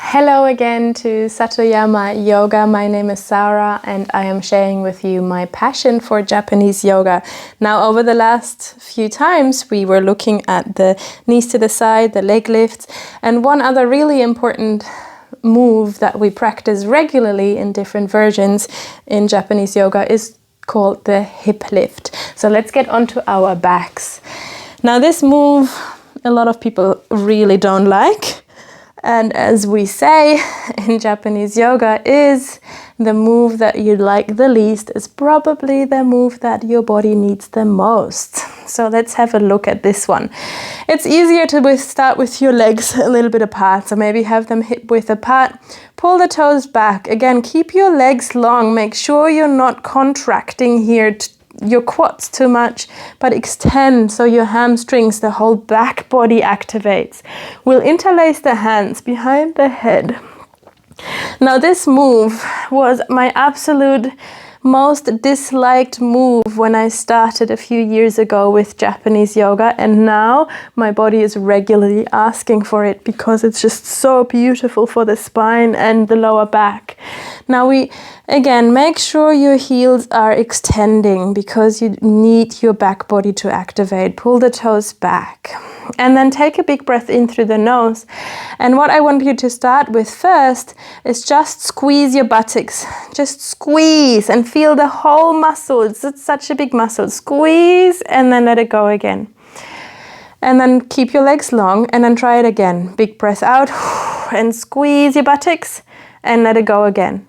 Hello again to Satoyama Yoga. My name is Sarah and I am sharing with you my passion for Japanese yoga. Now, over the last few times we were looking at the knees to the side, the leg lifts, and one other really important move that we practice regularly in different versions in Japanese yoga is called the hip lift. So let's get onto our backs. Now, this move a lot of people really don't like. And as we say in Japanese yoga, is the move that you like the least is probably the move that your body needs the most. So let's have a look at this one. It's easier to start with your legs a little bit apart. So maybe have them hip width apart. Pull the toes back. Again, keep your legs long. Make sure you're not contracting here your quads too much, but extend so your hamstrings, the whole back body activates. We'll interlace the hands behind the head. Now, this move was my absolute most disliked move when I started a few years ago with Japanese yoga, and now my body is regularly asking for it because it's just so beautiful for the spine and the lower back. Now again, make sure your heels are extending because you need your back body to activate. Pull the toes back and then take a big breath in through the nose. And what I want you to start with first is just squeeze your buttocks. Just squeeze and feel the whole muscle. It's such a big muscle. Squeeze and then let it go again. And then keep your legs long and then try it again. Big breath out and squeeze your buttocks and let it go again.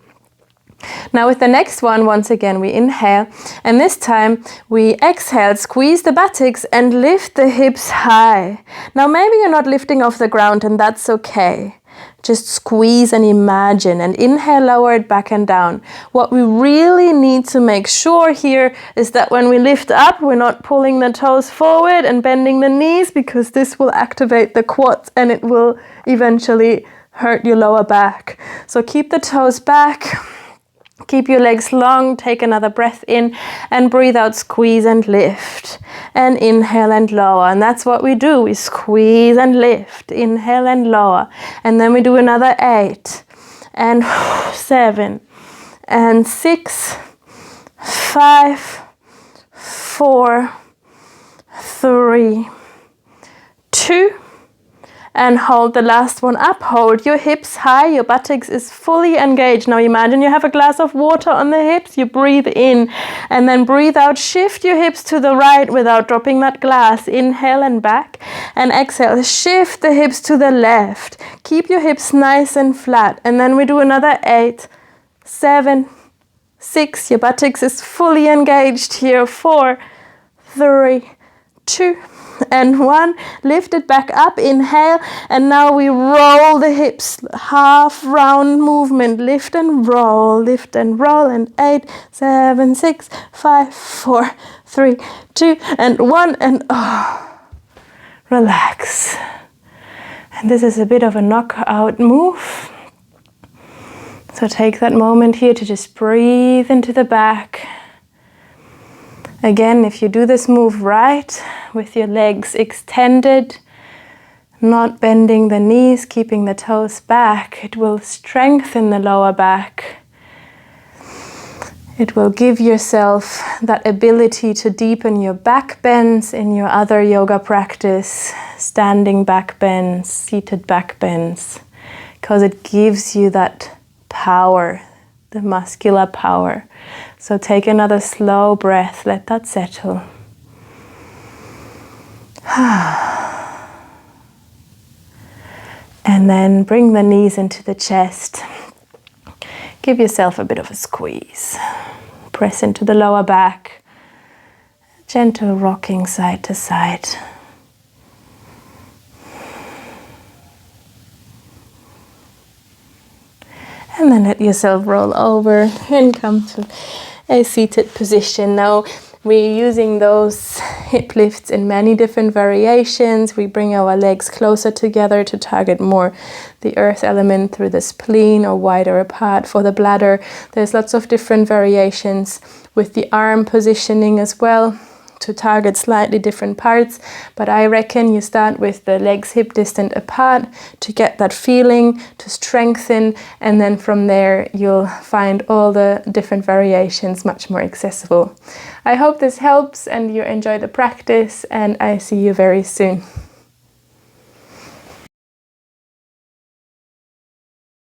Now with the next one, once again, we inhale, and this time we exhale, squeeze the buttocks and lift the hips high. Now maybe you're not lifting off the ground, and that's okay. Just squeeze and imagine, and inhale, lower it back and down. What we really need to make sure here is that when we lift up, we're not pulling the toes forward and bending the knees, because this will activate the quads and it will eventually hurt your lower back. So keep the toes back. Keep your legs long, take another breath in and breathe out, squeeze and lift. And inhale and lower. And that's what we do. We squeeze and lift, inhale and lower. And then we do another 8 and 7 and 6, 5, 4, 3, 2, and hold the last one up. Hold your hips high, your buttocks is fully engaged. Now imagine you have a glass of water on the hips. You breathe in and then breathe out. Shift your hips to the right without dropping that glass. Inhale and back, and exhale. Shift the hips to the left. Keep your hips nice and flat. And then we do another 8, 7, 6. Your buttocks is fully engaged here. 4, 3, 2, and 1. Lift it back up, inhale, and now we roll the hips, half round movement. Lift and roll, and 8, 7, 6, 5, 4, 3, 2, and 1, and relax. And this is a bit of a knockout move. So take that moment here to just breathe into the back. Again, if you do this move right, with your legs extended, not bending the knees, keeping the toes back, it will strengthen the lower back. It will give yourself that ability to deepen your back bends in your other yoga practice, standing back bends, seated back bends, because it gives you that power, the muscular power. So take another slow breath, let that settle. And then bring the knees into the chest. Give yourself a bit of a squeeze. Press into the lower back. Gentle rocking side to side. And then let yourself roll over and come to a seated position. Now we're using those hip lifts in many different variations. We bring our legs closer together to target more the earth element through the spleen, or wider apart for the bladder. There's lots of different variations with the arm positioning as well. to target slightly different parts, but I reckon you start with the legs hip distant apart to get that feeling, to strengthen, and then from there you'll find all the different variations much more accessible. I hope this helps and you enjoy the practice, and I see you very soon.